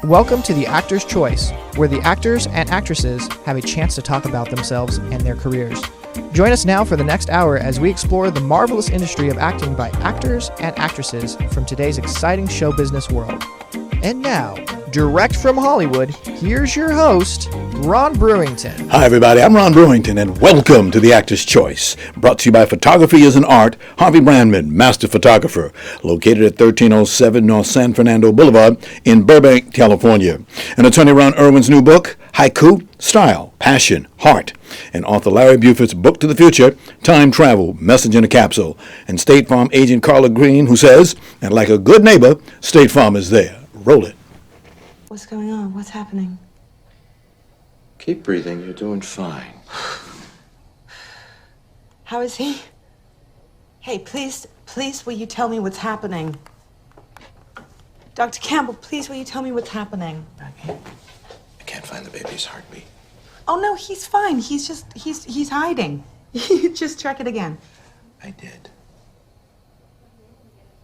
Welcome to The Actor's Choice, where the actors and actresses have a chance to talk about themselves and their careers. Join us now for the next hour as we explore the marvelous industry of acting by actors and actresses from today's exciting show business world. And now, direct from Hollywood, here's your host, Ron Brewington. Hi everybody, I'm Ron Brewington and welcome to The Actor's Choice. Brought to you by Photography is an Art, Harvey Brandman, Master Photographer, located at 1307 North San Fernando Boulevard in Burbank, California. And attorney Ron Irwin's new book, Haiku, Style, Passion, Heart, and author Larry Buford's book to the future, Time Travel, Message in a Capsule, and State Farm agent Carla Green, who says, and like a good neighbor, State Farm is there. Roll it. What's going on? What's happening? Keep breathing. You're doing fine. How is he? Hey, please, will you tell me what's happening? Dr. Campbell, please, will you tell me what's happening? Maggie, I can't find the baby's heartbeat. Oh, no, he's fine. He's hiding. Just check it again. I did.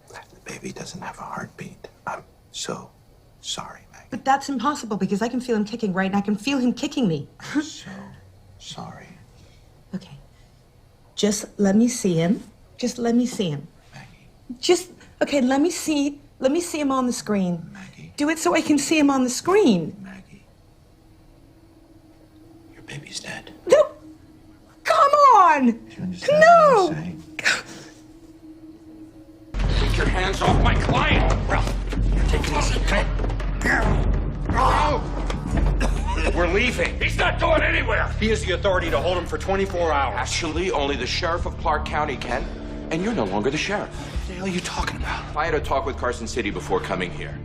The baby doesn't have a heartbeat. I'm so sorry, Maggie. But that's impossible because I can feel him kicking, right? And I can feel him kicking me. I'm so sorry. Okay. Just let me see him. Just let me see him. Maggie. Okay, let me see him on the screen. Maggie. Do it so I can see him on the screen. Maggie. Your baby's dead. No! Come on! Do you understand No! what I'm saying? Take your hands off my client! Ralph, you're taking this, okay? We're leaving. He's not going anywhere. He has the authority to hold him for 24 hours. Actually, only the sheriff of Clark County can, and you're no longer the sheriff. What the hell are you talking about? I had a talk with Carson City before coming here.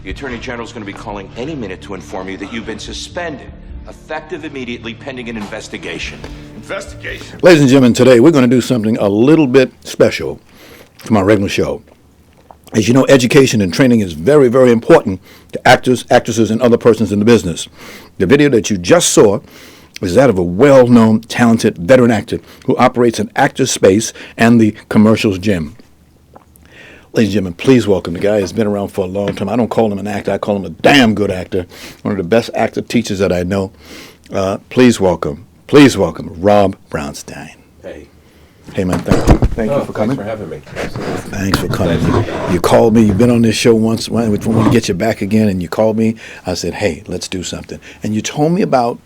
The Attorney General's going to be calling any minute to inform you that you've been suspended, effective immediately, pending an investigation. Investigation? Ladies and gentlemen, today we're going to do something a little bit special from our regular show. As you know, education and training is very, very important to actors, actresses, and other persons in the business. The video that you just saw is that of a well-known, talented veteran actor who operates an actor's space and the commercials gym. Ladies and gentlemen, please welcome the guy who's been around for a long time. I don't call him an actor. I call him a damn good actor. One of the best actor teachers that I know. Please welcome, Rob Brownstein. Hey. Hey, man, thank you for coming. Thanks for having me. Absolutely. Thanks for coming. You called me. You've been on this show once. We want to get you back again, and you called me. I said, hey, let's do something. And you told me about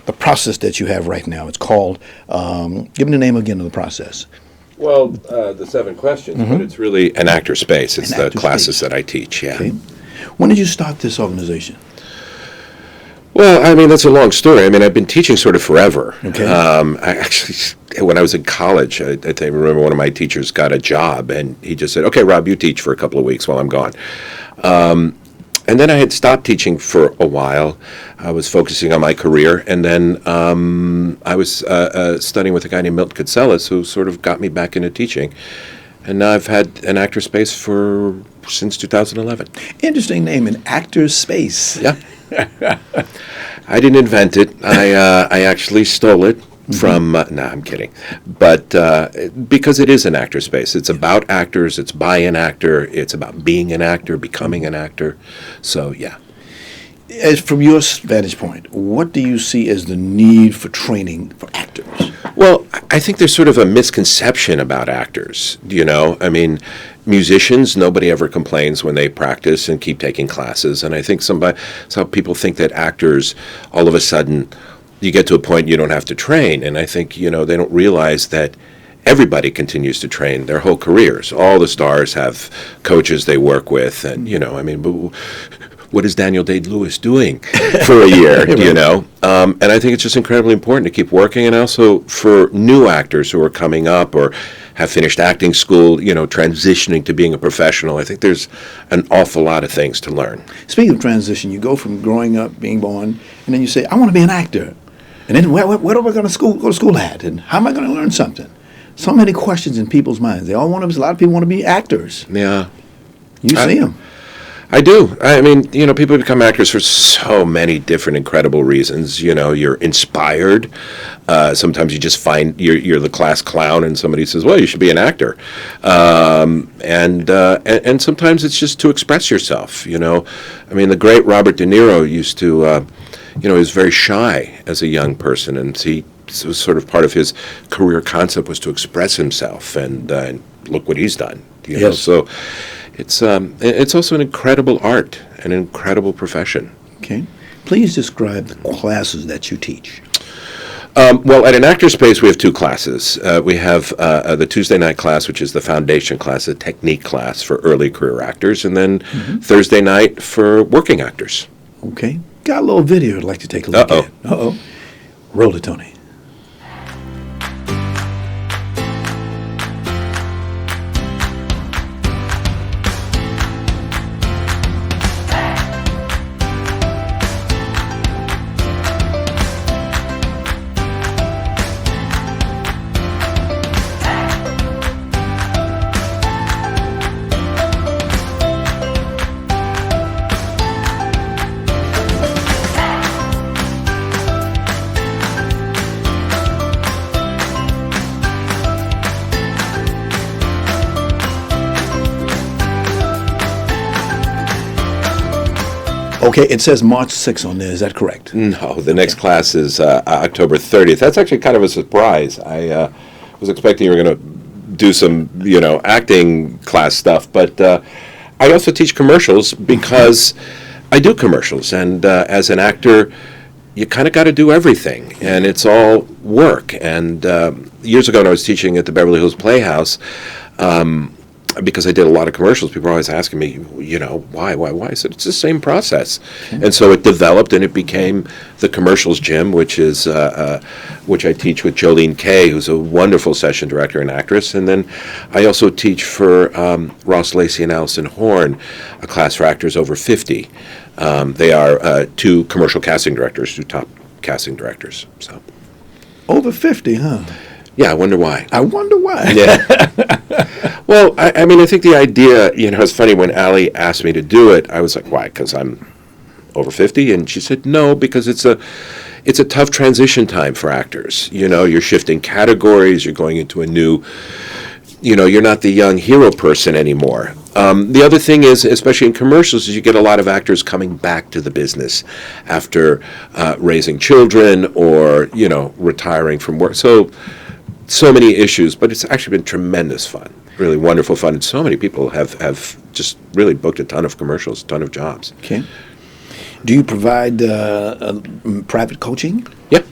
the process that you have right now. It's called, give me the name again of the process. Well, the 7 questions, but it's really an actor space. It's the classes that I teach, yeah. Okay. When did you start this organization? Well, I mean, that's a long story. I mean, I've been teaching sort of forever. Okay. I actually, when I was in college, I remember one of my teachers got a job, and he just said, okay, Rob, you teach for a couple of weeks while I'm gone. And then I had stopped teaching for a while. I was focusing on my career, and then I was studying with a guy named Milton Katselis, who sort of got me back into teaching. And now I've had an actor space since 2011. Interesting name, an actor's space. Yeah. I didn't invent it. I actually stole it from, I'm kidding. But because it is an actor space. It's about actors. It's by an actor. It's about being an actor, becoming an actor. So, yeah. As from your vantage point, what do you see as the need for training for actors? Well, I think there's sort of a misconception about actors, you know? I mean, musicians, nobody ever complains when they practice and keep taking classes. And I think some people think that actors, all of a sudden, you get to a point you don't have to train. And I think, you know, they don't realize that everybody continues to train their whole careers. All the stars have coaches they work with. And, you know, I mean, what is Daniel Day-Lewis doing for a year, you know? And I think it's just incredibly important to keep working. And also for new actors who are coming up or have finished acting school, you know, transitioning to being a professional, I think there's an awful lot of things to learn. Speaking of transition, you go from growing up, being born, and then you say, I want to be an actor. And then where am I going to go to school at? And how am I going to learn something? So many questions in people's minds. A lot of people want to be actors. Yeah. You see them. I do. I mean, people become actors for so many different incredible reasons. You're inspired. Sometimes you just find you're the class clown, and somebody says, "Well, you should be an actor." And sometimes it's just to express yourself. I mean, the great Robert De Niro used to, he was very shy as a young person, and it was sort of part of his career concept was to express himself, and look what he's done. Yes. So. It's also an incredible art, an incredible profession. Okay. Please describe the classes that you teach. Well, at an Actor Space, we have two classes. We have the Tuesday night class, which is the foundation class, the technique class for early career actors, and then Thursday night for working actors. Okay. Got a little video I'd like to take a look at. Uh-oh. Roll it, Tony. Okay, it says March 6th on there. Is that correct? No, the next class is October 30th. That's actually kind of a surprise. I was expecting you were going to do some, acting class stuff, but I also teach commercials because I do commercials, and as an actor, you kind of got to do everything, and it's all work. And years ago, when I was teaching at the Beverly Hills Playhouse, because I did a lot of commercials, people were always asking me, why? I said, it's the same process. And so it developed, and it became the commercials gym, which is which I teach with Jolene Kay, who's a wonderful session director and actress. And then I also teach for Ross Lacey and Allison Horn, a class for actors over 50. They are two commercial casting directors, two top casting directors. So Over 50, huh? Yeah, I wonder why. Yeah. Well, I mean, I think the idea, it's funny, when Allie asked me to do it, I was like, why? Because I'm over 50? And she said, no, because it's a tough transition time for actors. You're shifting categories, you're going into a new, you're not the young hero person anymore. The other thing is, especially in commercials, is you get a lot of actors coming back to the business after raising children or, retiring from work. So many issues, but it's actually been tremendous fun, really wonderful fun. And so many people have just really booked a ton of commercials, a ton of jobs. Okay. Do you provide private coaching? Yep.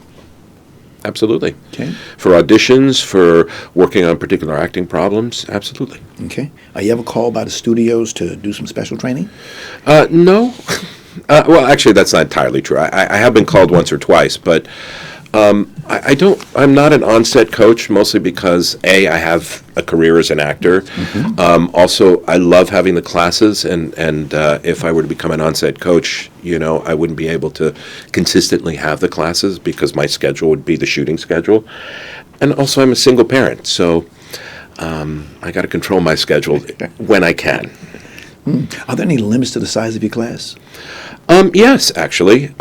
Absolutely. Okay. For auditions, for working on particular acting problems, absolutely. Okay. Are you ever called by the studios to do some special training? No. Well, actually, that's not entirely true. I have been called once or twice, but I'm not an on-set coach, mostly because, A, I have a career as an actor. Also, I love having the classes, and if I were to become an on-set coach, I wouldn't be able to consistently have the classes because my schedule would be the shooting schedule. And also, I'm a single parent, so I got to control my schedule when I can. Are there any limits to the size of your class? Yes, actually.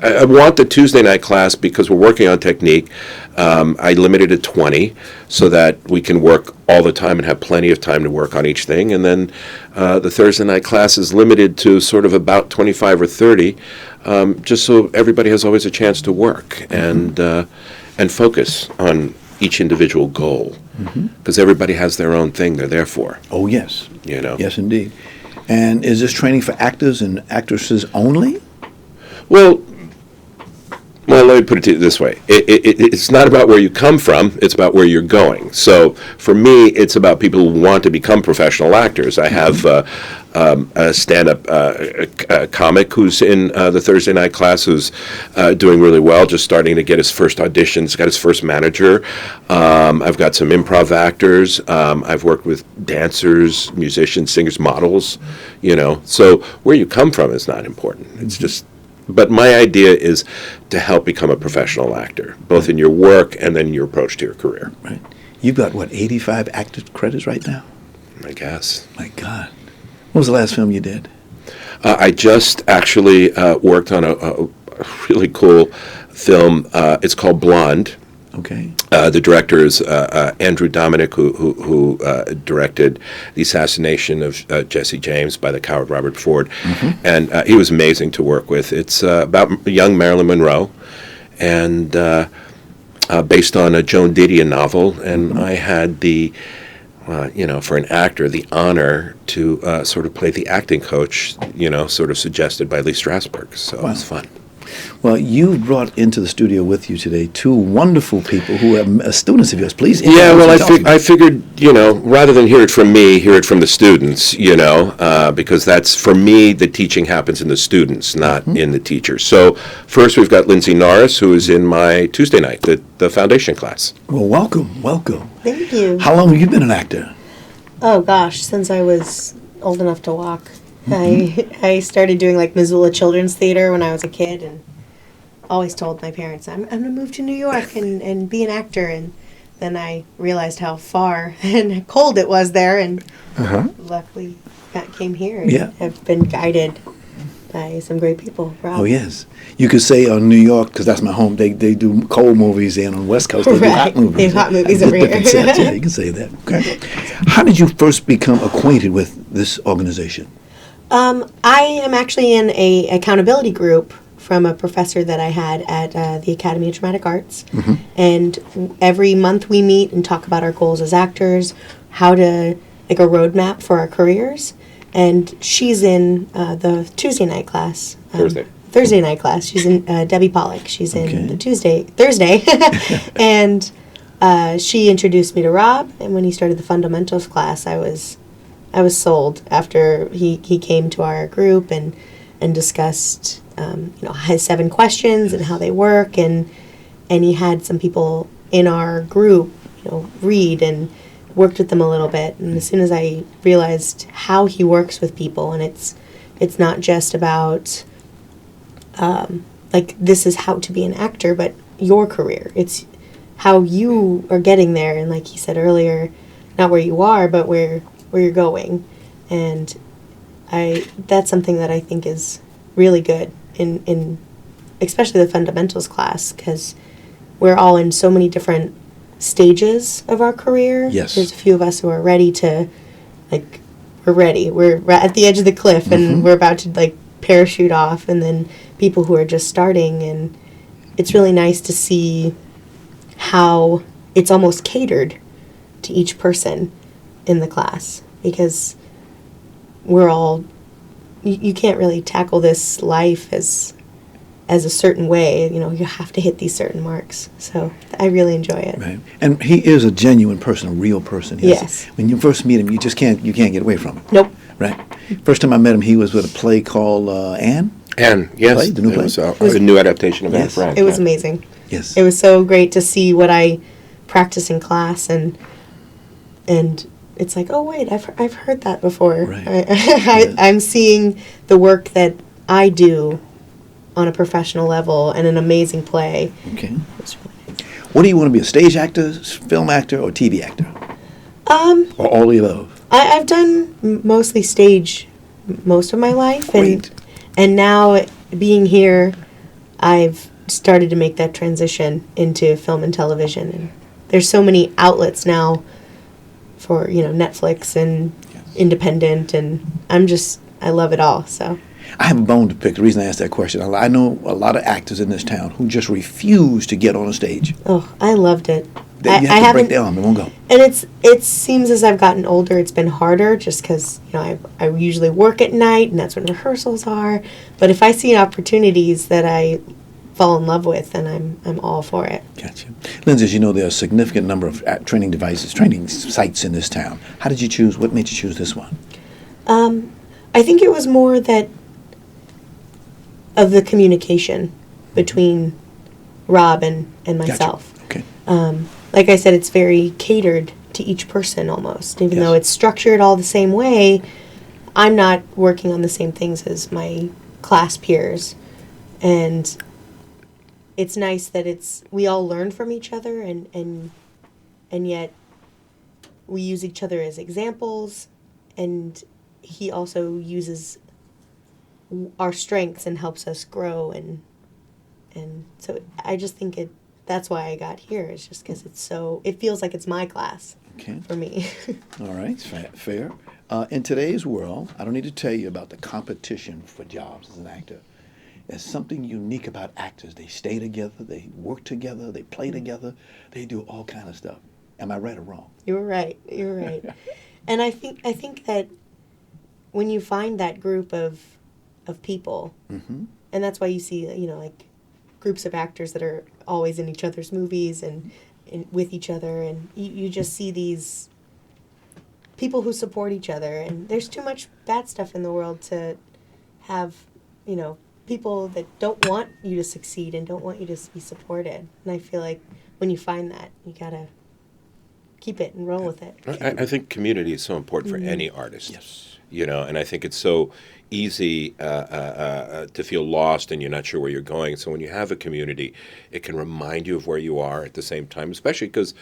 I want the Tuesday night class because we're working on technique. I limited it to 20 so that we can work all the time and have plenty of time to work on each thing. And then the Thursday night class is limited to sort of about 25 or 30, just so everybody has always a chance to work and focus on each individual goal. Because everybody has their own thing they're there for. Oh, yes. Yes, indeed. And is this training for actors and actresses only? Well, let me put it this way. It's not about where you come from, it's about where you're going. So for me, it's about people who want to become professional actors. I have a stand-up comic who's in the Thursday night class who's doing really well, just starting to get his first auditions, got his first manager. I've got some improv actors. I've worked with dancers, musicians, singers, models, So where you come from is not important. It's just... But my idea is to help become a professional actor, both in your work and then your approach to your career. Right. You've got, 85 acting credits right now? I guess. My God. What was the last film you did? I just actually worked on a really cool film. It's called Blonde. Okay. The director is Andrew Dominic, who directed the assassination of Jesse James by the coward Robert Ford, and he was amazing to work with. It's about young Marilyn Monroe, and based on a Joan Didion novel, and I had the, for an actor, the honor to sort of play the acting coach, sort of suggested by Lee Strasberg, so it was fun. Well, you've brought into the studio with you today two wonderful people who are students of yours. Please. Yeah, well, I figured, rather than hear it from me, hear it from the students, because that's, for me, the teaching happens in the students, not in the teachers. So first we've got Lindsey Norris, who is in my Tuesday night, the foundation class. Well, welcome. Thank you. How long have you been an actor? Oh, gosh, since I was old enough to walk. I started doing like Missoula Children's Theater when I was a kid, and always told my parents I'm going to move to New York and be an actor. And then I realized how far and cold it was there, and luckily came here and have been guided by some great people. Rob. Oh, yes. You could say on New York, because that's my home, they do cold movies, and on the West Coast they do hot movies. They have hot movies over here. Yeah, you can say that. Okay. How did you first become acquainted with this organization? I am actually in a accountability group from a professor that I had at the Academy of Dramatic Arts. And every month we meet and talk about our goals as actors, how to, like a roadmap for our careers. And she's in the Tuesday night class. Thursday night class. She's in Debbie Pollack. She's in the Thursday. And she introduced me to Rob, and when he started the fundamentals class, I was sold after he came to our group and discussed his 7 questions and how they work, and he had some people in our group read and worked with them a little bit. And as soon as I realized how he works with people, and it's not just about this is how to be an actor, but your career. It's how you are getting there, and like he said earlier, not where you are, but where you're going. And that's something that I think is really good in especially the fundamentals class, because we're all in so many different stages of our career. Yes. There's a few of us who are ready to, we're ready. We're at the edge of the cliff, and we're about to, parachute off, and then people who are just starting. And it's really nice to see how it's almost catered to each person in the class, because we're all, you can't really tackle this life as a certain way. You have to hit these certain marks. So I really enjoy it. Right. And he is a genuine person, a real person. Yes. When you first meet him, you can't get away from him. Nope. Right. First time I met him, he was with a play called Anne. Anne, yes. Play, the new play. It was a new adaptation of Anne Frank. It was amazing. Yes. It was so great to see what I practice in class, and it's like, oh wait, I've heard that before. Right. I'm seeing the work that I do on a professional level and an amazing play. Okay. It's really nice. What do you want to be, a stage actor, film actor, or TV actor? Or all of the above? I've done mostly stage most of my life. Great. And now being here, I've started to make that transition into film and television. And there's so many outlets now for, Netflix and independent, and I love it all, so. I have a bone to pick. The reason I asked that question, I know a lot of actors in this town who just refuse to get on a stage. Oh, I loved it. You have to break their arm, it won't go. And it seems as I've gotten older, it's been harder, just because I usually work at night, and that's when rehearsals are. But if I see opportunities that I fall in love with, then I'm all for it. Gotcha. Lindsey, as you know, there are a significant number of training devices, training sites in this town. How did you choose? What made you choose this one? I think it was more of the communication between Rob and myself. Gotcha. Okay. Like I said, it's very catered to each person almost. Even Yes. though it's structured all the same way, I'm not working on the same things as my class peers. And it's nice that we all learn from each other, and yet we use each other as examples, and he also uses our strengths and helps us grow, and so I just think that's why I got here. It's just because it feels like it's my class for me. All right, fair. In today's world, I don't need to tell you about the competition for jobs as an actor. There's something unique about actors. They stay together, they work together, they play together, they do all kind of stuff. Am I right or wrong? You're right. And I think that when you find that group of people, and that's why you see, like groups of actors that are always in each other's movies and with each other, and you just see these people who support each other. And there's too much bad stuff in the world to have, people that don't want you to succeed and don't want you to be supported. And I feel like when you find that, you gotta keep it and roll with it. I think community is so important for any artist. Yes. And I think it's so easy to feel lost and you're not sure where you're going. So when you have a community, it can remind you of where you are at the same time, especially because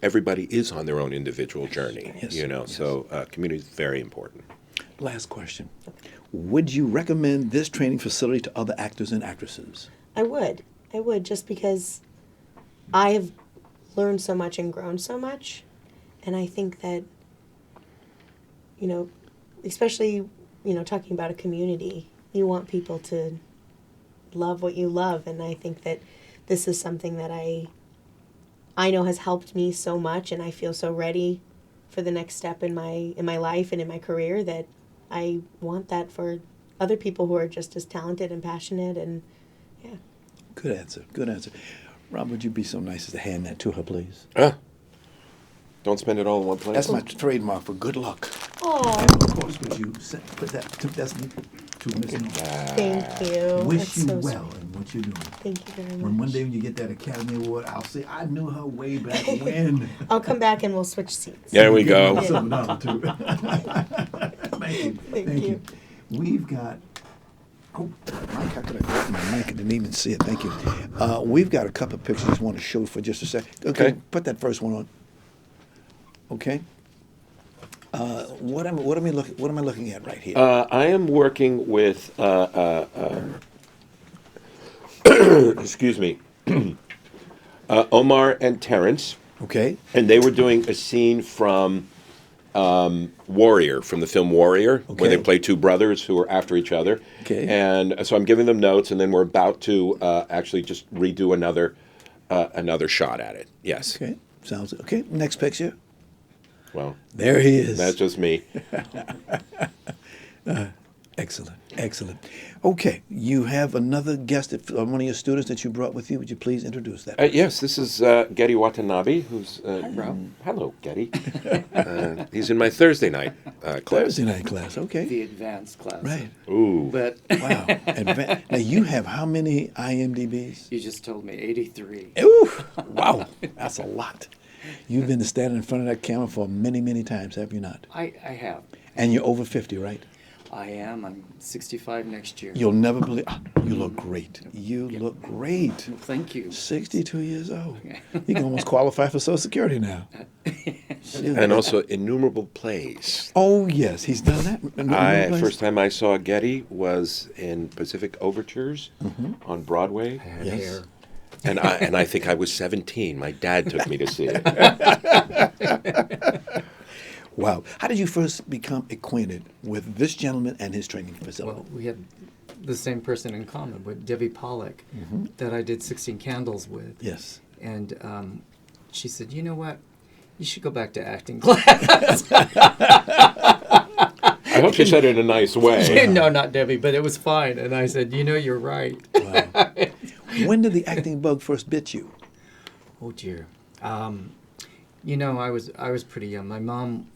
everybody is on their own individual journey. Yes. So community is very important. Last question. Would you recommend this training facility to other actors and actresses? I would, just because I've learned so much and grown so much, and I think that, especially, talking about a community, you want people to love what you love, and I think that this is something that I know has helped me so much, and I feel so ready for the next step in my life and in my career that I want that for other people who are just as talented and passionate, and yeah. Good answer. Rob, would you be so nice as to hand that to her, please? Don't spend it all in one place. That's my trademark for good luck. Oh, And of course, would you put that to Destiny, to Miss Norris? thank you. Wish That's you so well in what you're doing. Thank you very much. When one day when you get that Academy Award, I'll say, I knew her way back when. I'll come back and we'll switch seats. There we go. Thank you. Thank you. We've got. Oh, Mike, how could I put my mic? I didn't even see it. Thank you. We've got a couple of pictures I want to show for just a sec. Okay, put that first one on. Okay. What am I looking at right here? I am working with, excuse me, Omar and Terrence, Okay. and they were doing a scene from Warrior, from the film Warrior, where they Okay. play two brothers who are after each other. Okay. And so I'm giving them notes, and then we're about to actually just redo another shot at it. Yes. Okay. Sounds okay. Next picture. Well, There he is. that's just me. Excellent. Okay, you have another guest, one of your students that you brought with you. Would you please introduce that? Yes, this is Gedde Watanabe, who's... Hi, Rob. Hello, Gedde. He's in my Thursday night class. Thursday night class, okay. The advanced class. Right. Ooh. But Wow. Now, you have how many IMDb's? you just told me 83. Ooh, wow, that's a lot. You've been standing in front of that camera for many, many times, have you not? I have. And you're over 50, right? I am. I'm 65 next year. You'll never believe. You look great. You look great. Thank you. 62 years old. You can almost qualify for Social Security now. And also innumerable plays. Oh, yes, he's done that. First time I saw Gedde was in Pacific Overtures on Broadway. Yes. And I think I was 17. My dad took me to see it. Wow. How did you first become acquainted with this gentleman and his training facility? Well, we had the same person in common with Debbie Pollack that I did 16 Candles with. Yes. And she said, you know what? You should go back to acting class. I hope she said it in a nice way. No, not Debbie, but it was fine. And I said, you're right. Wow. When did the acting bug first bit you? Oh dear. I was pretty young. My mom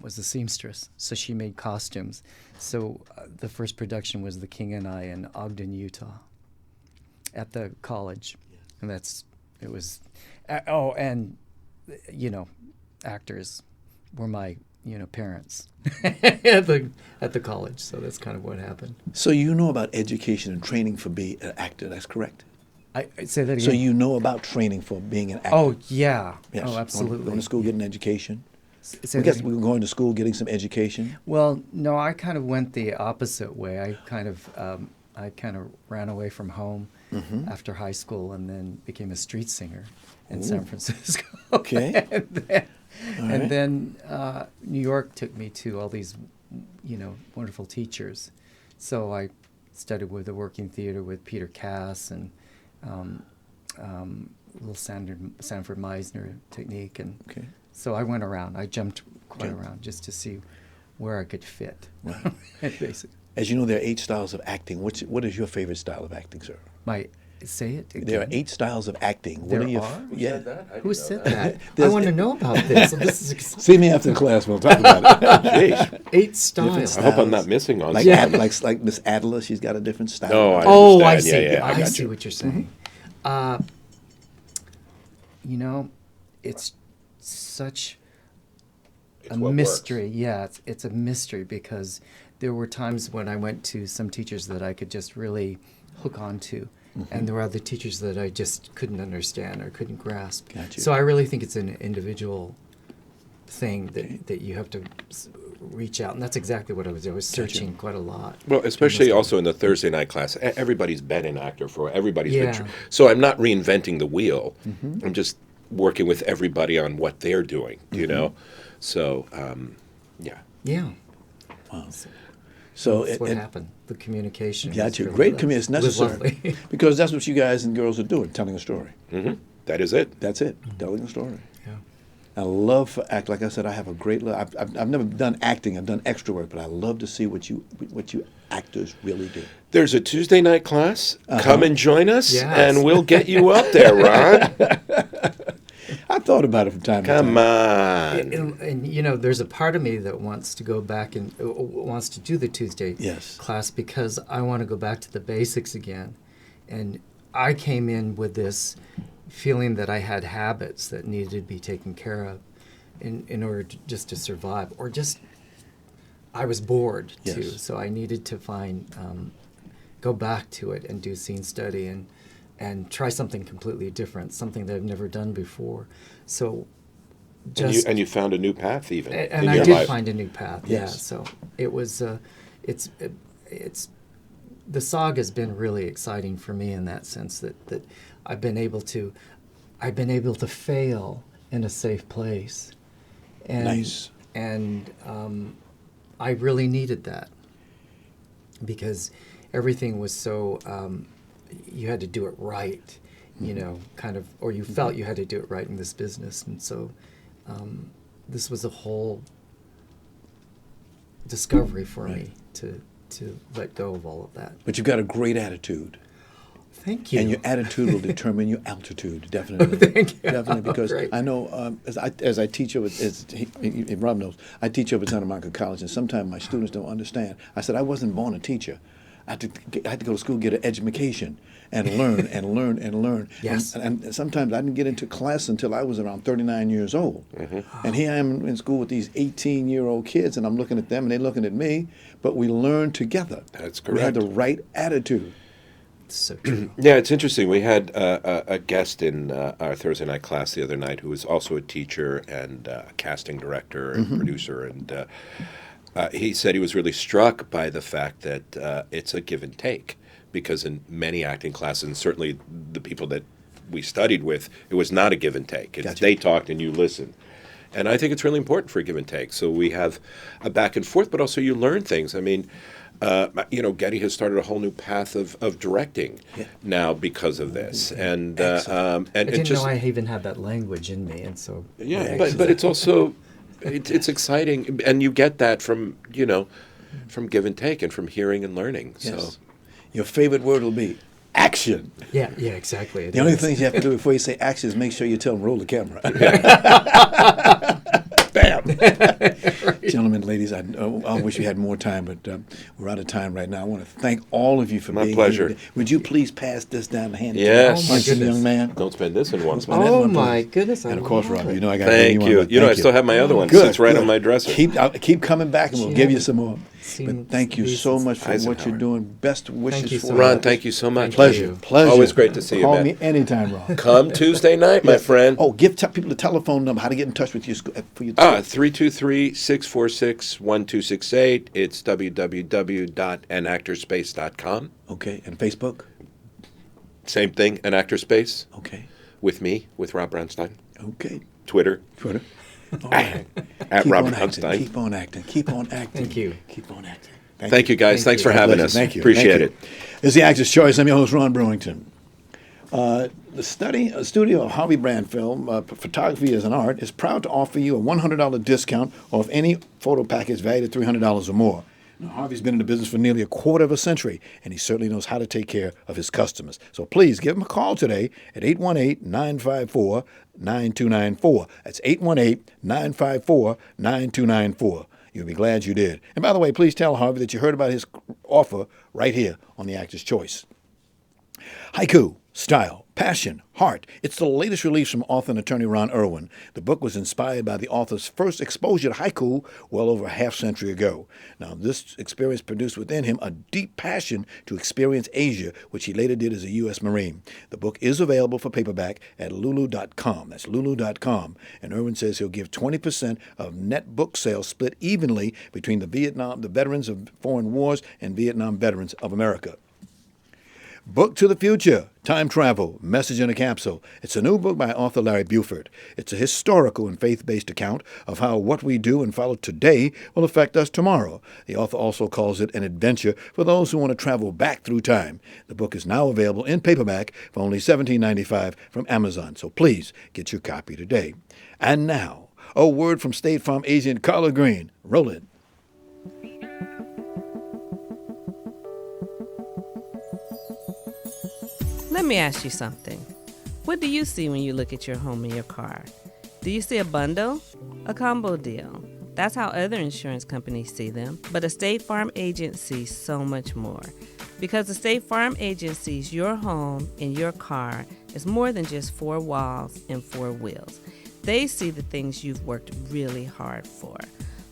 was a seamstress, so she made costumes. So the first production was The King and I in Ogden, Utah, at the college, and actors were my parents at the college. So that's kind of what happened. So you know about education and training for being an actor, that's correct? I say that again. So you know about training for being an actor? Oh, yeah. Yes. Oh, absolutely. Going to school, get an education? Say I that guess again. we were going to school, getting some education. Well, no, I kind of went the opposite way. I kind of ran away from home after high school, and then became a street singer in San Francisco. Okay. and then New York took me to all these, wonderful teachers. So I studied with the working theater with Peter Cass and little Sanford Meisner technique, and so I went around. I jumped quite around just to see where I could fit. Basically. As you know, there are 8 styles of acting. What is your favorite style of acting, sir? Say it again. There are 8 styles of acting. There what are your are? Yeah. Who said that? I want to know about this. So this is See me after class. We'll talk about it. Jeez. 8 styles. I hope I'm not missing on Like, something. like Miss Adler, she's got a different style. Oh, I I understand. see. Yeah, I got see you. what you're saying. It's such It's a what mystery. works. Yeah, it's a mystery because there were times when I went to some teachers that I could just really hook onto, and there were other teachers that I just couldn't understand or couldn't grasp. Gotcha. So I really think it's an individual thing that you have to reach out, and that's exactly what I was doing. I was searching quite a lot. Well, especially in this also in the Thursday night class, everybody's been an actor for everybody's been Yeah. so I'm not reinventing the wheel. I'm just working with everybody on what they're doing, you know. So, yeah. Yeah. Wow. So That's what happened. The communication. Got was you. really Great lovely. commitment. It's Was necessary. lovely. Because that's what you guys and girls are doing, telling a story. That is it. That's it, telling a story. Yeah. I love for act. Like I said, I have a great love. I've never done acting. I've done extra work, but I love to see what you actors really do. There's a Tuesday night class. Come and join us, Yes. and we'll get you up there, Ron. I thought about it from time to time. Come on. And there's a part of me that wants to go back and wants to do the Tuesday Yes. class because I want to go back to the basics again. And I came in with this feeling that I had habits that needed to be taken care of in order just to survive, or just I was bored too, Yes. so I needed to go back to it and do scene study and try something completely different, something that I've never done before. So And you found a new path even and in I your did life. find a new path. Yeah. Yes. So it was it's the saga's been really exciting for me in that sense that I've been able to fail in a safe place. And, Nice. And I really needed that because everything was so you had to do it right, or you felt you had to do it right in this business, and so this was a whole discovery for me to let go of all of that. But you've got a great attitude. Thank you. And your attitude will determine your altitude, definitely. Thank you. Definitely, because Great. I know as I teach over, Rob knows, I teach over at Santa Monica College, and sometimes my students don't understand. I said I wasn't born a teacher. I had to go to school, get an education, and learn and learn and learn. Yes. And sometimes I didn't get into class until I was around 39 years old. And here I am in school with these 18-year-old kids, and I'm looking at them, and they're looking at me, but we learn together. That's We had correct. the right attitude. So true. Yeah, it's interesting. We had a guest in our Thursday night class the other night who was also a teacher and a casting director and producer, and he said he was really struck by the fact that it's a give and take, because in many acting classes, and certainly the people that we studied with, it was not a give and take. It's Gotcha. They talked and you listened. And I think it's really important for a give and take. So we have a back and forth, but also you learn things. I mean, Gedde has started a whole new path of directing now because of this, and I it didn't just know I even had that language in me, and so but it's also it's exciting, and you get that from from give and take and from hearing and learning. Yes. So Your favorite word will be action. yeah, exactly. It The only is. things you have to do before you say action is make sure you tell them roll the camera. Bam! Gentlemen, ladies, I wish we had more time, but we're out of time right now. I want to thank all of you for My being pleasure. here today. Would you please pass this down the hand? Yes. To Oh, my handsome goodness. young man. don't spend this in one spot. That's Oh one my place. goodness! I And of course, love Rob, it. you know I got Thank you. Thank I still have my other one. Good. Sits right good. on my dresser. Keep coming back, and we'll give you some more. But thank you so much for what you're doing. Best wishes for you. Ron, thank you so much. Pleasure. Always great to see you, Call man. me anytime, Ron. Come Tuesday night, my friend. Oh, give people the telephone number, how to get in touch with you for your 323-646-1268. It's www.anactorspace.com. Okay, and Facebook? Same thing, An Actor Space. Okay. With me, with Rob Brownstein. Okay. Twitter. All right. At Keep Rob on acting. Brownstein. Keep on acting. Keep on acting. Thank you. Keep on acting. Thank you, guys. Thanks for having us. Thank you. Appreciate it. This is The Actor's Choice. I'm your host, Ron Brewington. The studio of Harvey Brand Film, Photography as an Art, is proud to offer you a $100 discount off any photo package valued at $300 or more. Now, Harvey's been in the business for nearly a quarter of a century, and he certainly knows how to take care of his customers. So please give him a call today at 818-954-9294. That's 818-954-9294. You'll be glad you did. And by the way, please tell Harvey that you heard about his offer right here on The Actor's Choice. Haiku, style, passion, heart. It's the latest release from author and attorney Ron Irwin. The book was inspired by the author's first exposure to haiku well over a half-century ago. Now, this experience produced within him a deep passion to experience Asia, which he later did as a U.S. Marine. The book is available for paperback at lulu.com. That's lulu.com. And Irwin says he'll give 20% of net book sales split evenly between the veterans of foreign wars and Vietnam veterans of America. Book to the Future, Time Travel, Message in a Capsule. It's a new book by author Larry Buford. It's a historical and faith-based account of how what we do and follow today will affect us tomorrow. The author also calls it an adventure for those who want to travel back through time. The book is now available in paperback for only $17.95 from Amazon, so please get your copy today. And now, a word from State Farm agent Carla Green. Roll it. Let me ask you something. What do you see when you look at your home and your car? Do you see a bundle? A combo deal? That's how other insurance companies see them. But a State Farm agent sees so much more. Because the State Farm agent sees your home and your car as more than just four walls and four wheels. They see the things you've worked really hard for.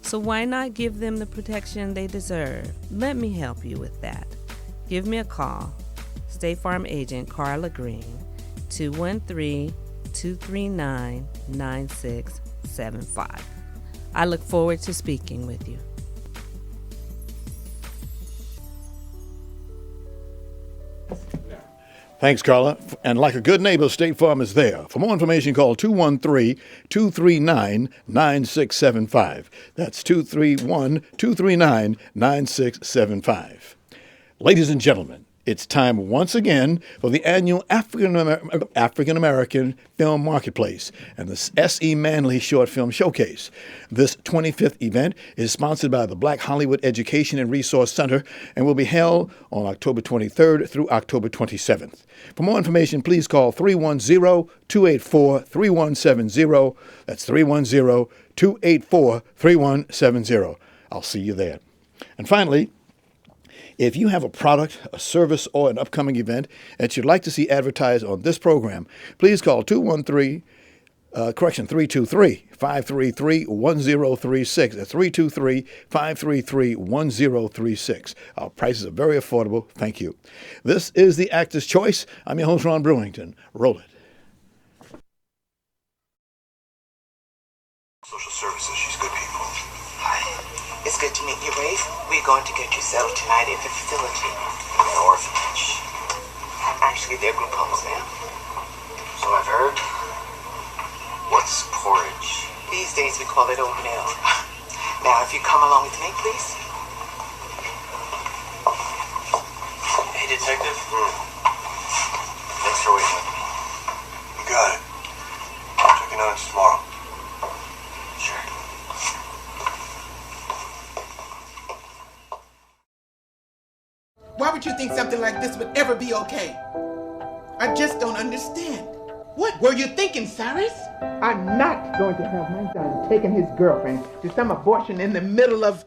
So why not give them the protection they deserve? Let me help you with that. Give me a call. State Farm agent Carla Green, 213-239-9675. I look forward to speaking with you. Thanks, Carla. And like a good neighbor, State Farm is there. For more information, call 213-239-9675. That's 231-239-9675. Ladies and gentlemen, it's time once again for the annual African-American Film Marketplace and the S.E. Manley Short Film Showcase. This 25th event is sponsored by the Black Hollywood Education and Resource Center and will be held on October 23rd through October 27th. For more information, please call 310-284-3170. That's 310-284-3170. I'll see you there. And finally, if you have a product, a service, or an upcoming event that you'd like to see advertised on this program, please call 323-533-1036. That's 323-533-1036. Our prices are very affordable. Thank you. This is The Actor's Choice. I'm your host, Ron Brewington. Roll it. Social services, she's good people. Hi. It's good to meet you, Rafe. We're going to get you settled tonight at the facility. An orphanage. Actually, they're group homes now. So I've heard. What's porridge? These days we call it oatmeal. Now, if you come along with me, please. Hey, Detective. Thanks for waiting with me. You got it. I'll check in on it tomorrow. Sure. Why would you think something like this would ever be okay? I just don't understand. What were you thinking, Cyrus? I'm not going to have my son taking his girlfriend to some abortion in the middle of...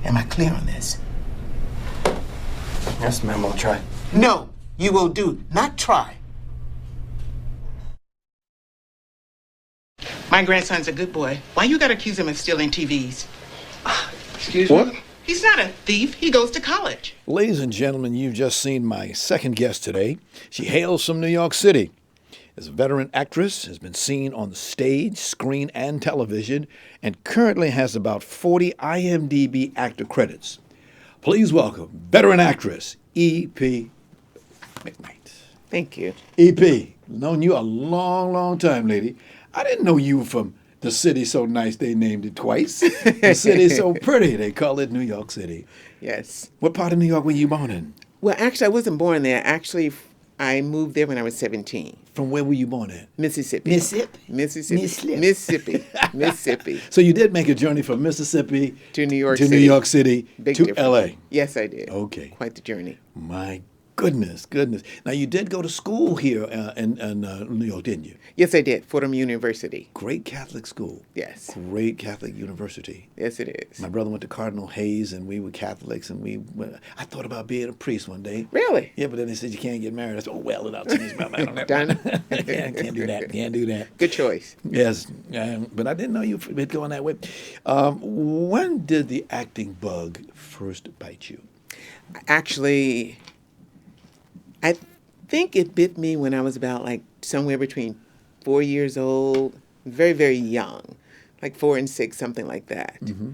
Am I clear on this? Yes, ma'am, I'll try. No, you will do not try. My grandson's a good boy. Why you gotta accuse him of stealing TVs? Excuse What? me? He's not a thief. He goes to college. Ladies and gentlemen, you've just seen my second guest today. She hails from New York City. Is a veteran actress, has been seen on the stage, screen, and television, and currently has about 40 IMDb actor credits. Please welcome veteran actress E.P. McKnight. Thank you. E.P., known you a long, long time, lady. I didn't know you were from the city so nice they named it twice. The city so pretty they call it New York City. Yes. What part of New York were you born in? Well, actually, I wasn't born there. Actually, I moved there when I was 17. From where were you born at? Mississippi. Mississippi. Mississippi. So you did make a journey from Mississippi to New York to City. New York City Big to difference. L.A. Yes, I did. Okay. Quite the journey. My goodness. Now you did go to school here in New York, didn't you? Yes, I did. Fordham University. Great Catholic school. Yes. Great Catholic university. Yes, it is. My brother went to Cardinal Hayes, and we were Catholics, and I thought about being a priest one day. Really? Yeah, but then they said you can't get married. I said, oh, well, it out change my mind on that. Done. Can't do that. Can't do that. Good choice. Yes, but I didn't know you were going that way. When did the acting bug first bite you? Actually, I think it bit me when I was about like somewhere between 4 years old, very, very young, like 4 and 6, something like that. Mm-hmm.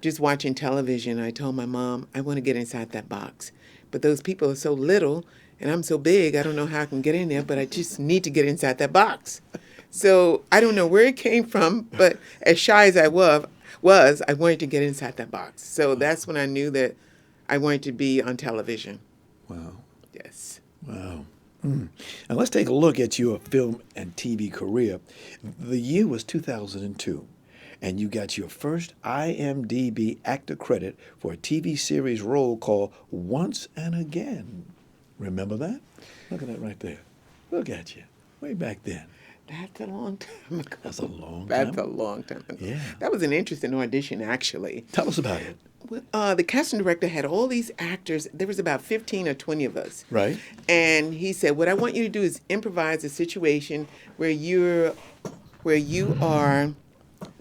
Just watching television, I told my mom, I want to get inside that box. But those people are so little, and I'm so big, I don't know how I can get in there, but I just need to get inside that box. So I don't know where it came from, but as shy as I was, I wanted to get inside that box. So that's when I knew that I wanted to be on television. Wow. Yes. Wow. Now let's take a look at your film and TV career. The year was 2002, and you got your first IMDb actor credit for a TV series role called Once and Again. Remember that? Look at that right there. Look at you. Way back then. That's a long time ago. That's a long time. That's a long time ago. Yeah. That was an interesting audition, actually. Tell us about it. The casting director had all these actors. There was about 15 or 20 of us. Right. And he said, what I want you to do is improvise a situation where you are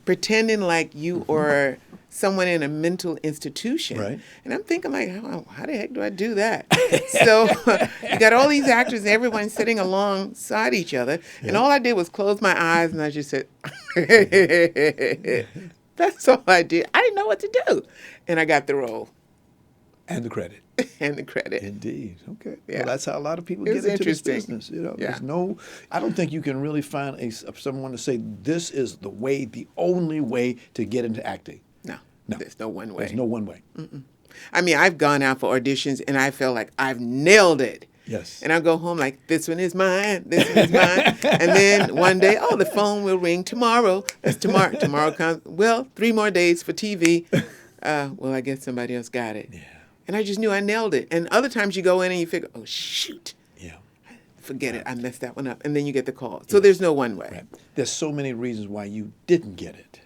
pretending like you are someone in a mental institution. Right. And I'm thinking like, how the heck do I do that? So you got all these actors and everyone sitting alongside each other. Yeah. And all I did was close my eyes and I just said, that's all I did. I didn't know what to do. And I got the role. And the credit. And the credit. Indeed. Okay. Yeah. Well, that's how a lot of people get into this business. You know, yeah. I don't think you can really find someone to say this is the only way to get into acting. No. There's no one way. There's no one way. Mm-mm. I mean, I've gone out for auditions and I felt like I've nailed it. Yes. And I go home like, this one is mine, this one is mine. And then one day, the phone will ring tomorrow. That's tomorrow. Tomorrow comes, 3 more days for TV. I guess somebody else got it. Yeah. And I just knew I nailed it. And other times you go in and you figure, oh, shoot. Yeah. Forget it. I messed that one up. And then you get the call. So there's no one way. Right. There's so many reasons why you didn't get it.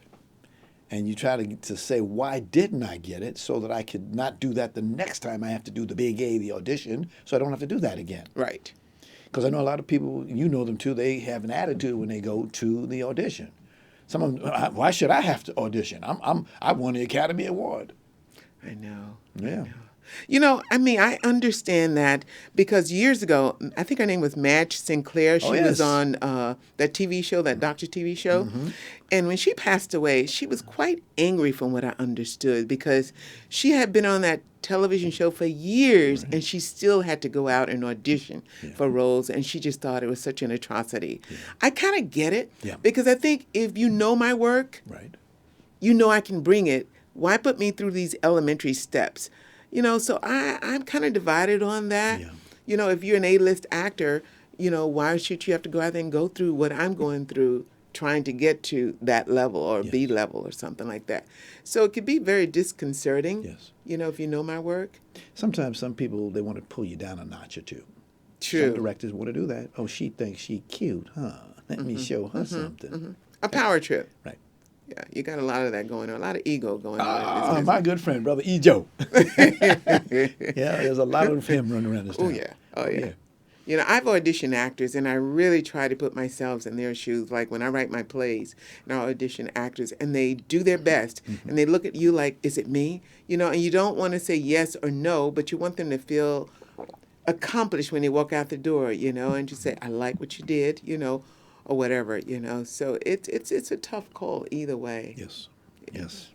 And you try to say, why didn't I get it, so that I could not do that the next time I have to do the big A, the audition, so I don't have to do that again. Right. Because I know a lot of people, you know them too, they have an attitude when they go to the audition. Some of them, why should I have to audition? I won the Academy Award. I know. Yeah. I know. You know, I mean, I understand that because years ago, I think her name was Madge Sinclair. She was on that TV show, that doctor TV show. Mm-hmm. And when she passed away, she was quite angry from what I understood because she had been on that television show for years and she still had to go out and audition for roles. And she just thought it was such an atrocity. Yeah. I kind of get it because I think if you know my work, you know I can bring it. Why put me through these elementary steps? You know, so I'm kind of divided on that. Yeah. You know, if you're an A-list actor, you know, why should you have to go out there and go through what I'm going through trying to get to that level or B level or something like that? So it could be very disconcerting, you know, if you know my work. Sometimes some people, they want to pull you down a notch or two. True. Some directors want to do that. Oh, she thinks she cute, huh? Let me show her something. Mm-hmm. A power trip. Right. Yeah, you got a lot of that going on, a lot of ego going on. My good friend, Brother E. Joe. Yeah, there's a lot of him running around this town. Oh, yeah. Oh, yeah. You know, I've auditioned actors, and I really try to put myself in their shoes. Like when I write my plays, and I audition actors, and they do their best, and they look at you like, is it me? You know, and you don't want to say yes or no, but you want them to feel accomplished when they walk out the door, you know, and just say, I like what you did, you know, or whatever, you know. So it's a tough call either way. Yes, yes.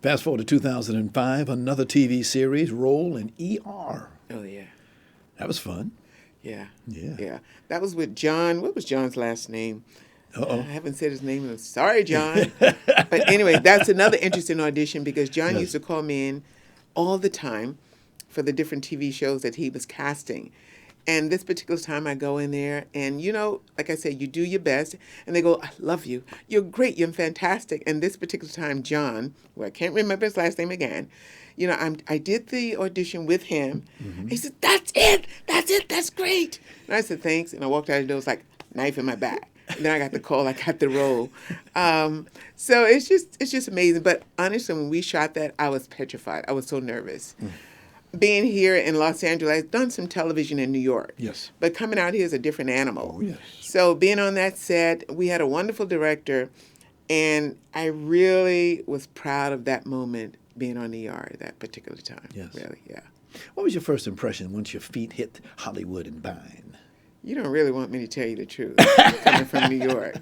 Fast forward to 2005, another TV series, role in ER. Oh, yeah. That was fun. Yeah. Yeah. Yeah. That was with John. What was John's last name? Uh-oh. I haven't said his name. Sorry, John. But anyway, that's another interesting audition because John used to call me in all the time for the different TV shows that he was casting. And this particular time I go in there and, you know, like I said, you do your best. And they go, I love you. You're great. You're fantastic. And this particular time, John, who I can't remember his last name again, you know, I did the audition with him. He said, that's it. That's it. That's great. And I said, thanks. And I walked out the door. It was like knife in my back. And then I got the call. I got the role. So it's just amazing. But honestly, when we shot that, I was petrified. I was so nervous. Being here in Los Angeles, I've done some television in New York. Yes. But coming out here is a different animal. Oh, yes. So being on that set, we had a wonderful director, and I really was proud of that moment being on ER at that particular time. Yes. Really, yeah. What was your first impression once your feet hit Hollywood and Vine? You don't really want me to tell you the truth, coming from New York.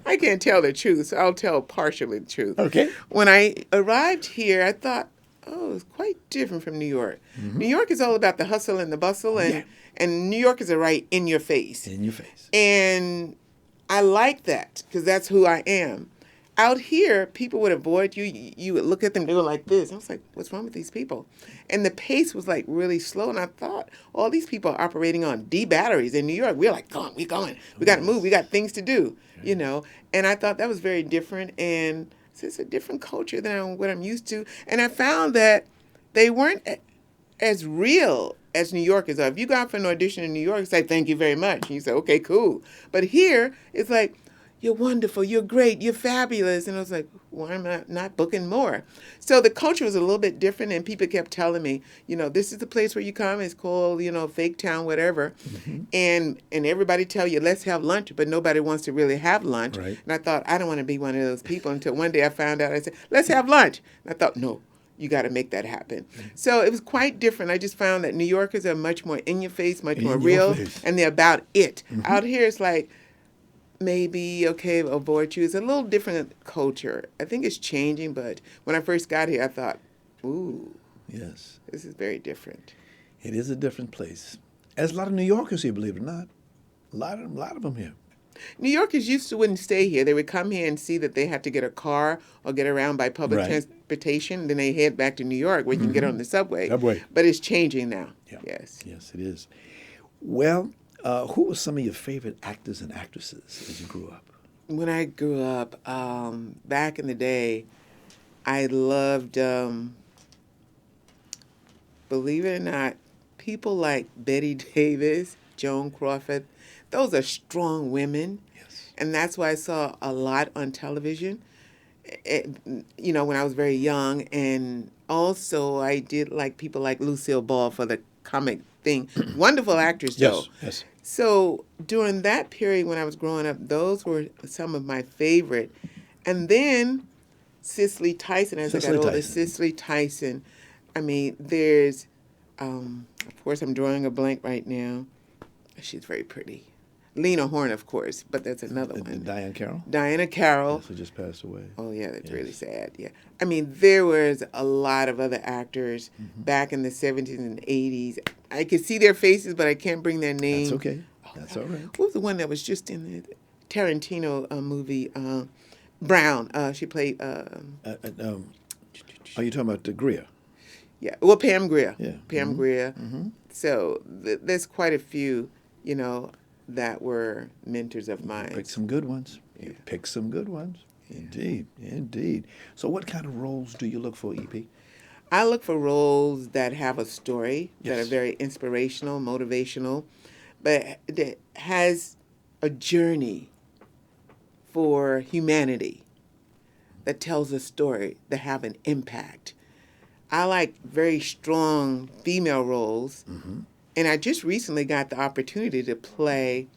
I can't tell the truth, so I'll tell partially the truth. Okay. When I arrived here, I thought, oh, it's quite different from New York. New York is all about the hustle and the bustle, and New Yorkers are right in your face. In your face. And I like that because that's who I am. Out here, people would avoid you. You would look at them, they were like this. I was like, what's wrong with these people? And the pace was like really slow. And I thought, all these people are operating on D batteries in New York. We're like, go on, we're going. We got to move. We got things to do, you know. And I thought that was very different. And it's a different culture than what I'm used to. And I found that they weren't as real as New Yorkers are. If you go out for an audition in New York, it's like, thank you very much. And you say, okay, cool. But here, it's like, you're wonderful, you're great, you're fabulous. And I was like, why am I not booking more? So the culture was a little bit different, and people kept telling me, you know, this is the place where you come. It's called, you know, Fake Town, whatever. And everybody tell you, let's have lunch, but nobody wants to really have lunch. Right. And I thought, I don't want to be one of those people until one day I found out, I said, let's have lunch. And I thought, no, you got to make that happen. So it was quite different. I just found that New Yorkers are much more in your face, much more real, and they're about it. Out here, it's like, maybe, okay, avoid you. It's a little different culture. I think it's changing, but when I first got here, I thought, ooh, yes, this is very different. It is a different place. There's a lot of New Yorkers here, believe it or not. A lot of them here. New Yorkers wouldn't stay here. They would come here and see that they had to get a car or get around by public transportation. Then they head back to New York where you can get on the subway. But it's changing now. Yeah. Yes. Yes, it is. Well, who were some of your favorite actors and actresses as you grew up? When I grew up, back in the day, I loved, believe it or not, people like Bette Davis, Joan Crawford. Those are strong women. Yes. And that's why I saw a lot on television, you know, when I was very young. And also I did like people like Lucille Ball for the comic thing. Wonderful actors, though. Yes. So during that period when I was growing up, those were some of my favorite. And then Cicely Tyson, as I got older, Cicely Tyson. I mean, there's, of course, I'm drawing a blank right now. She's very pretty. Lena Horne, of course, but that's another one. Diana Carroll? Diana Carroll. Who just passed away. Oh, yeah, that's really sad, yeah. I mean, there was a lot of other actors back in the 70s and 80s. I could see their faces, but I can't bring their name. That's okay. That's all right. What was the one that was just in the Tarantino movie? Brown. She played... are you talking about Greer? Yeah, well, Pam Grier. Yeah. Pam Grier. So there's quite a few, you know, that were mentors of mine. Pick some good ones. You pick some good ones. Indeed, indeed. So what kind of roles do you look for, EP? I look for roles that have a story, that are very inspirational, motivational, but that has a journey for humanity, that tells a story, that have an impact. I like very strong female roles And I just recently got the opportunity to play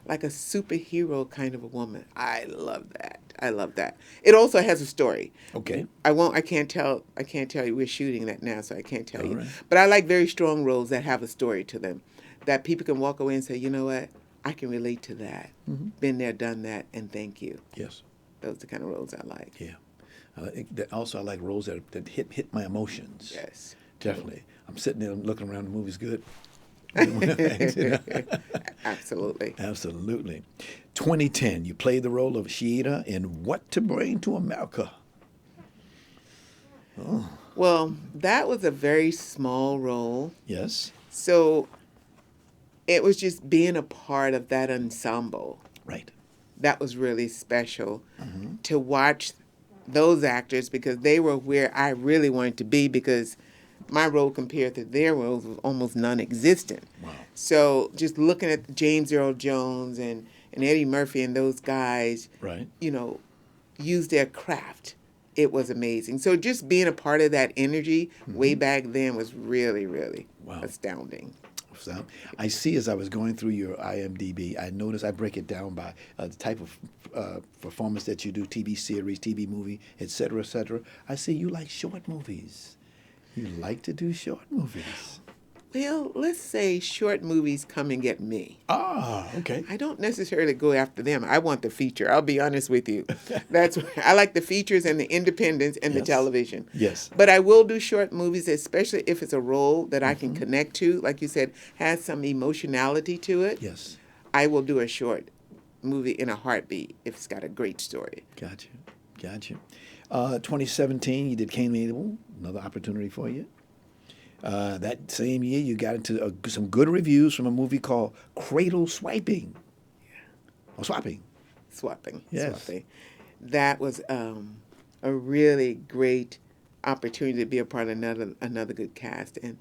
like a superhero kind of a woman. I love that. I love that. It also has a story. Okay. I can't tell you. We're shooting that now, so I can't tell you. Right. But I like very strong roles that have a story to them, that people can walk away and say, you know what, I can relate to that. Mm-hmm. Been there, done that, and thank you. Yes. Those are the kind of roles I like. Yeah. I like roles that hit my emotions. Yes. Definitely. I'm sitting there looking around, the movie's good. Absolutely. Absolutely. 2010, you played the role of Sheeta in What to Bring to America. Oh. Well, that was a very small role. Yes. So it was just being a part of that ensemble. Right. That was really special to watch those actors, because they were where I really wanted to be, because my role compared to their roles was almost non-existent. Wow. So just looking at James Earl Jones and Eddie Murphy and those guys, right, use their craft, it was amazing. So just being a part of that energy way back then was really, really astounding. So I see, as I was going through your IMDb, I noticed I break it down by the type of performance that you do, TV series, TV movie, et cetera, et cetera. I see you like short movies. You like to do short movies. Well, let's say short movies come and get me. Ah, okay. I don't necessarily go after them. I want the feature. I'll be honest with you. I like the features and the independence and the television. Yes. But I will do short movies, especially if it's a role that I can connect to. Like you said, has some emotionality to it. Yes. I will do a short movie in a heartbeat if it's got a great story. Gotcha. 2017, you did Cain and Abel, another opportunity for you. That same year, you got into some good reviews from a movie called Cradle Swiping. Yeah. Or Swapping. Yes. Swapping. That was a really great opportunity to be a part of another good cast. And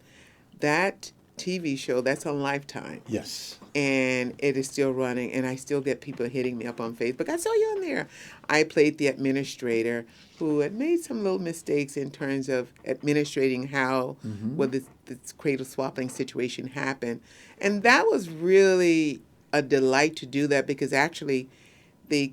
that TV show, that's on Lifetime. Yes. And it is still running, and I still get people hitting me up on Facebook. I saw you on there. I played the administrator who had made some little mistakes in terms of administrating how this cradle swapping situation happened. And that was really a delight to do that, because actually the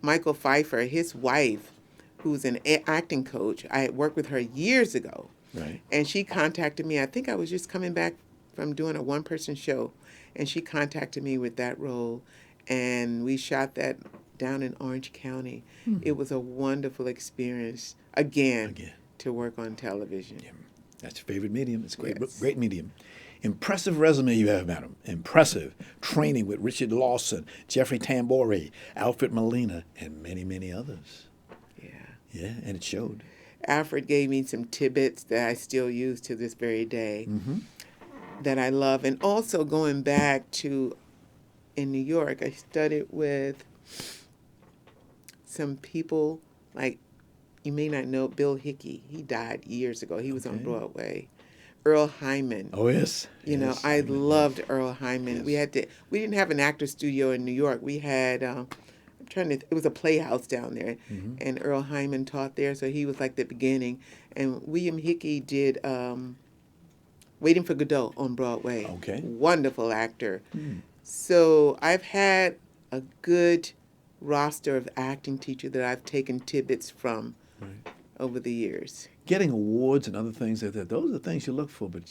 Michael Pfeiffer, his wife, who's an acting coach, I had worked with her years ago. Right. And she contacted me. I think I was just coming back from doing a one-person show, and she contacted me with that role, and we shot that down in Orange County. It was a wonderful experience, again, to work on television. Yeah. That's your favorite medium. It's great, Yes. great medium. Impressive resume you have, madam. Impressive. Training with Richard Lawson, Jeffrey Tambori, Alfred Molina, and many, many others. Yeah, and it showed. Alfred gave me some tidbits that I still use to this very day that I love. And also going back to, in New York, I studied with some people, like, you may not know, Bill Hickey. He died years ago. He was on Broadway. Earl Hyman. Oh, yes. I loved Earl Hyman. Yes. We didn't have an actor studio in New York. We had... it was a playhouse down there, and Earl Hyman taught there, so he was like the beginning. And William Hickey did Waiting for Godot on Broadway. Okay. Wonderful actor. So I've had a good roster of acting teachers that I've taken tidbits from over the years. Getting awards and other things like that, those are things you look for, but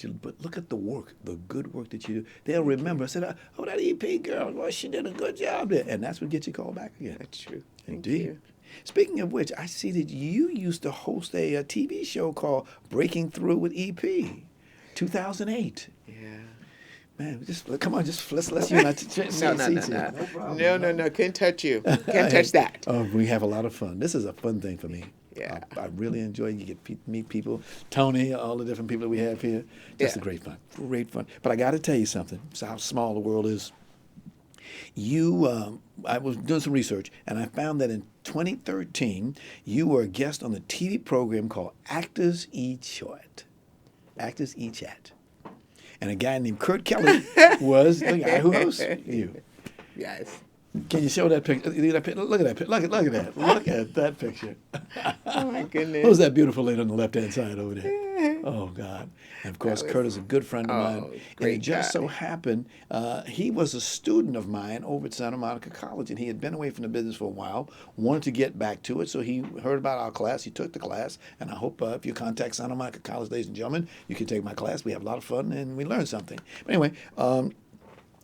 look at the work, the good work that you do. They'll remember. I said, oh, that EP girl, well, she did a good job there. And that's what gets you called back again. That's true. Indeed. Thank you. Speaking of which, I see that you used to host a TV show called Breaking Through with EP, 2008. Yeah. Man, come on, let's unite. No. Couldn't touch you. Can't touch that. Oh, we have a lot of fun. This is a fun thing for me. Yeah. I really enjoy it. You get to meet people, Tony, all the different people that we have here. Just a great fun. Great fun. But I got to tell you something. It's how small the world is. I was doing some research, and I found that in 2013, you were a guest on the TV program called Actors E-Chat. Actors E-Chat. And a guy named Kurt Kelly was the guy who hosts you. Yes. Can you show that picture? Look at that picture. Look at that. Look at that picture. Oh, my goodness. Who's that beautiful lady on the left-hand side over there? Oh, God. And, of course, Kurt is a good friend of mine. Great and it just guy. so happened he was a student of mine over at Santa Monica College, and he had been away from the business for a while, wanted to get back to it, so he heard about our class. He took the class, and I hope if you contact Santa Monica College, ladies and gentlemen, you can take my class. We have a lot of fun, and we learn something. But anyway,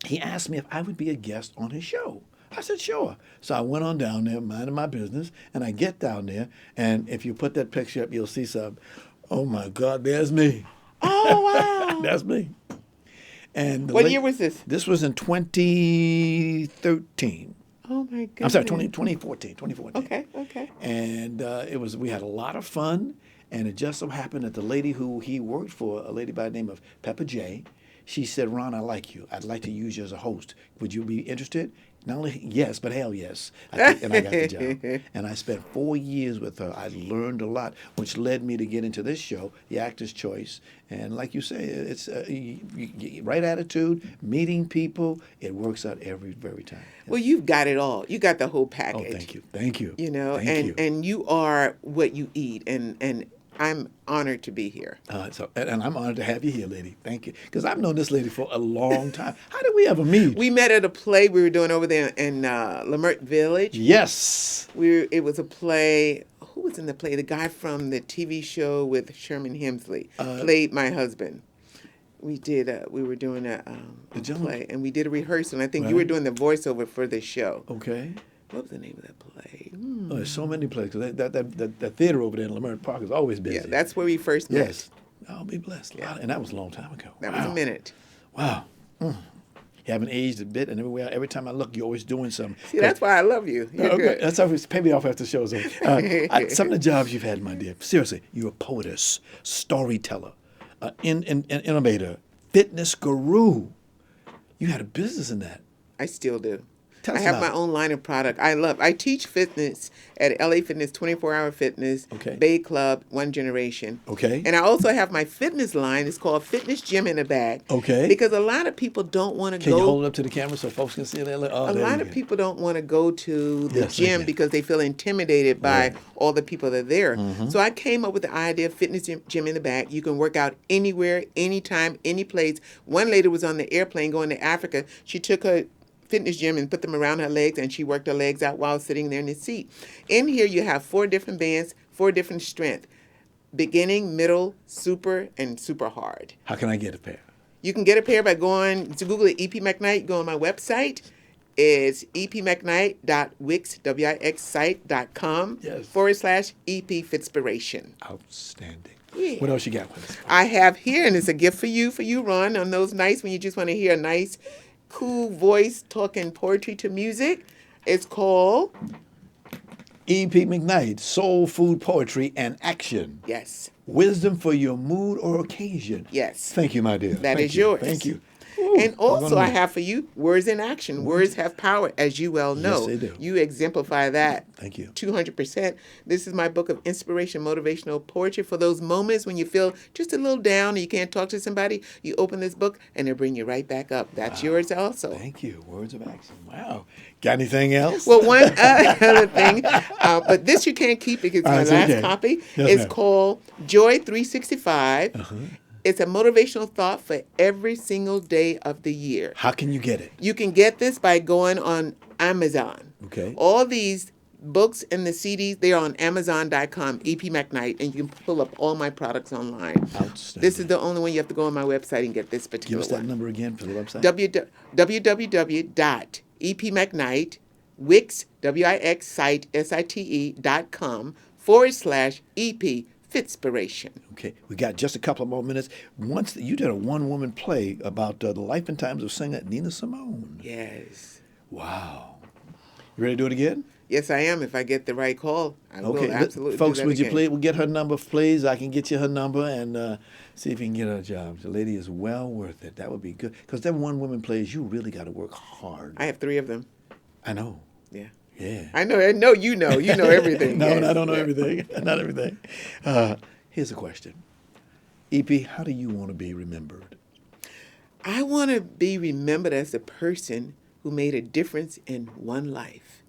he asked me if I would be a guest on his show. I said, sure. So I went on down there, minding my business, and I get down there, and if you put that picture up, you'll see something. Oh, my God, there's me. Oh, wow. That's me. And What year was this? This was in 2013. Oh, my goodness. I'm sorry, 2014. Okay. And we had a lot of fun, and it just so happened that the lady who he worked for, a lady by the name of Pepper J., she said, Ron, I like you. I'd like to use you as a host. Would you be interested? Not only yes, but hell yes. And I got the job. And I spent 4 years with her. I learned a lot, which led me to get into this show, The Actor's Choice. And like you say, it's right attitude, meeting people. It works out every time. Well, you've got it all. You got the whole package. Oh, thank you. Thank you. You know, Thank you. and you are what you eat. And I'm honored to be here. And I'm honored to have you here, lady. Thank you. Because I've known this lady for a long time. How did we ever meet? We met at a play we were doing over there in Lamert Village. Yes. It was a play. Who was in the play? The guy from the TV show with Sherman Hemsley played my husband. We were doing a play, and we did a rehearsal. And I think you were doing the voiceover for the show. Okay. What was the name of that play? Oh, there's so many places. That theater over there in Lamert Park is always busy. Yeah, that's where we first met. Yes. I'll be blessed. And that was a long time ago. That was a minute. Wow. You haven't aged a bit, and every time I look, you're always doing something. See, that's why I love you. You're good. That's always pay me off after the show's over. Some of the jobs you've had, my dear. Seriously, you're a poetess, storyteller, innovator, fitness guru. You had a business in that. I still do. Tell I us have about my own line of product. I teach fitness at LA Fitness 24-Hour Fitness, Okay. Bay Club, One Generation. Okay. And I also have my fitness line. It's called Fitness Gym in a Bag. Okay. Because a lot of people don't want to Can go. you hold it up to the camera so folks can see it? A lot of people don't want to go to the gym because they feel intimidated by all the people that are there. Mm-hmm. So I came up with the idea of Fitness Gym in the Bag. You can work out anywhere, anytime, any place. One lady was on the airplane going to Africa. She took her fitness gym and put them around her legs, and she worked her legs out while sitting there in the seat. In here you have 4 different bands, 4 different strength: beginning, middle, super, and super hard. How can I get a pair? You can get a pair by going to Google it, EP McKnight. Go on my website. It's epmcknight.wix.com /EP Fitspiration. Outstanding. Yeah. What else you got with us? I have here, and it's a gift for you, Ron, on those nights when you just want to hear a nice, cool voice talking poetry to music. It's called E.P. McKnight, Soul Food Poetry and Action. Yes. Wisdom for your mood or occasion. Yes. Thank you, my dear. That is yours. Thank you. And also I have for you Words in Action. Words have power, as you well know. Yes, they do. You exemplify that. Thank you. 200%. This is my book of inspiration, motivational poetry for those moments when you feel just a little down and you can't talk to somebody. You open this book and it'll bring you right back up. That's yours also. Thank you. Words of Action. Wow. Got anything else? Well, one other thing, but this you can't keep because it's my last copy. Yes, It's ma'am. called Joy 365. It's a motivational thought for every single day of the year. How can you get it? You can get this by going on Amazon. Okay. All these books and the CDs, they're on Amazon.com, EP McKnight, and you can pull up all my products online. Outstanding. This is the only one you have to go on my website and get this particular Give us that one. number again for the website. www.epmcknight, Wix, W-I-X, site, S-I-T-E.com /EP Fitspiration. Okay, we got just a couple of more minutes. Once you did a one-woman play about the life and times of singer Nina Simone. Yes. Wow. You ready to do it again? Yes, I am. If I get the right call, I will Okay, absolutely folks, do that would you again. please, we'll get her number, please. I can get you her number and see if you can get her a job. The lady is well worth it. That would be good. Because them one-woman plays, you really got to work hard. I have 3 of them. I know. Yeah. Yeah. I know you know everything. No, yes. I don't know everything. Not everything. Here's a question. EP, how do you want to be remembered? I want to be remembered as a person who who made a difference in one life.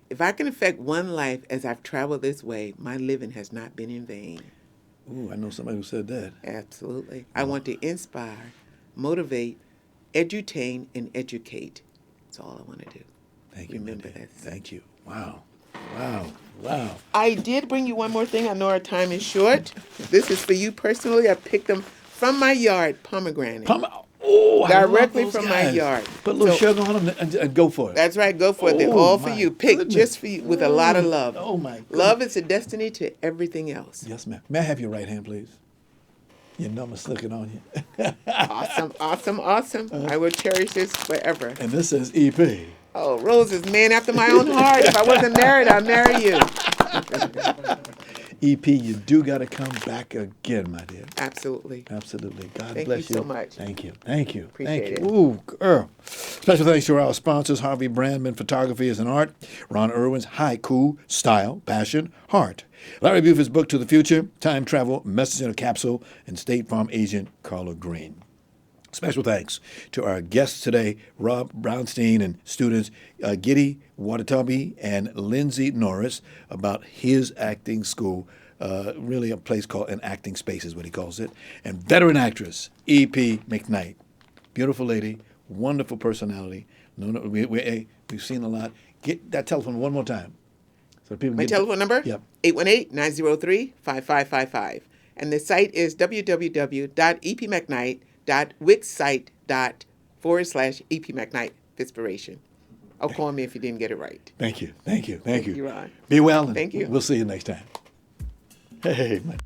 If I can affect one life as I've traveled this way, my living has not been in vain. Ooh, I know somebody who said that. Absolutely. I want to inspire, motivate, edutain, and educate. That's all I want to do. Thank you. Remember that. Thank you. Wow. Wow. Wow. I did bring you one more thing. I know our time is short. This is for you personally. I picked them from my yard, pomegranate. Oh, directly I love those from my guys. yard. Put a little sugar on them and go for it. That's right. Go for it. They're Oh, all for my you. Pick goodness. just for you with a lot of love. Oh, my goodness. Love is a destiny to everything else. Yes, ma'am. May I have your right hand, please? Your number's looking on you. Awesome, awesome, awesome. I will cherish this forever. And this says EP. Oh, Rose is man after my own heart. If I wasn't married, I'd marry you. EP, you do got to come back again, my dear. Absolutely. Absolutely. God Thank bless you so much. Thank you. Thank you. Appreciate Thank you. it. Ooh, girl. Special thanks to our sponsors, Harvey Brandman Photography is an Art, Ron Irwin's Haiku, Style, Passion, Heart, Larry Buford's book To the Future, Time Travel, Message in a Capsule, and State Farm agent Carla Green. Special thanks to our guests today, Rob Brownstein and students Gedde, Watanabe, and Lindsey Norris about his acting school, really a place called an acting space is what he calls it, and veteran actress E.P. McKnight. Beautiful lady, wonderful personality. We've seen a lot. Get that telephone one more time. So people My telephone number? Yep. 818-903-5555. And the site is www.epmcknight.wixsite./EP McKnight Inspiration. Call me if you didn't get it right. Thank you. Thank you. Thank you. you, Ron. Be well. And Thank you. We'll see you next time. Hey, man.